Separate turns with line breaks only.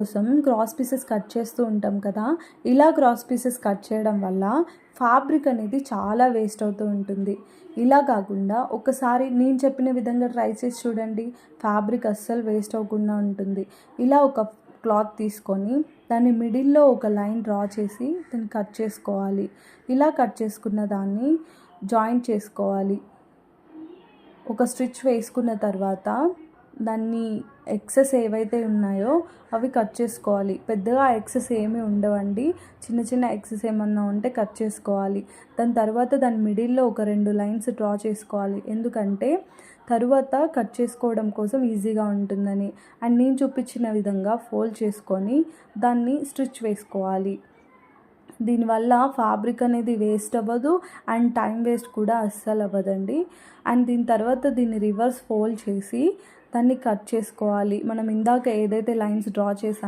కోసం cross pieces cut చేస్తూ ఉంటాం కదా. ఇలా క్రాస్ పీసెస్ కట్ చేయడం వల్ల ఫ్యాబ్రిక్ అనేది చాలా వేస్ట్ అవుతూ ఉంటుంది. ఇలా కాకుండా ఒకసారి నేను చెప్పిన విధంగా ట్రై చేసి చూడండి, ఫ్యాబ్రిక్ అస్సలు వేస్ట్ అవ్వకుండా ఉంటుంది. ఇలా ఒక క్లాత్ తీసుకొని దాన్ని మిడిల్లో ఒక లైన్ డ్రా చేసి దాన్ని కట్ చేసుకోవాలి. ఇలా కట్ చేసుకున్న దాన్ని జాయింట్ చేసుకోవాలి. ఒక స్టిచ్ వేసుకున్న తర్వాత దాన్ని ఎక్సెస్ ఏవైతే ఉన్నాయో అవి కట్ చేసుకోవాలి. పెద్దగా ఎక్సెస్ ఏమీ ఉండవండి, చిన్న చిన్న ఎక్సెస్ ఏమన్నా ఉంటే కట్ చేసుకోవాలి. దాని తర్వాత దాని మిడిల్లో ఒక 2 లైన్స్ డ్రా చేసుకోవాలి, ఎందుకంటే తరువాత కట్ చేసుకోవడం కోసం ఈజీగా ఉంటుందని. అండ్ నేను చూపించిన విధంగా ఫోల్డ్ చేసుకొని దాన్ని స్టిచ్ వేసుకోవాలి. దీనివల్ల ఫ్యాబ్రిక్ అనేది వేస్ట్ అవ్వదు అండ్ టైం వేస్ట్ కూడా అస్సలు అవ్వదండి. అండ్ దీని తర్వాత దీన్ని రివర్స్ ఫోల్డ్ చేసి దాన్ని కట్ చేసుకోవాలి. మనం ఇందాక ఏదైతే లైన్స్ డ్రా చేసామో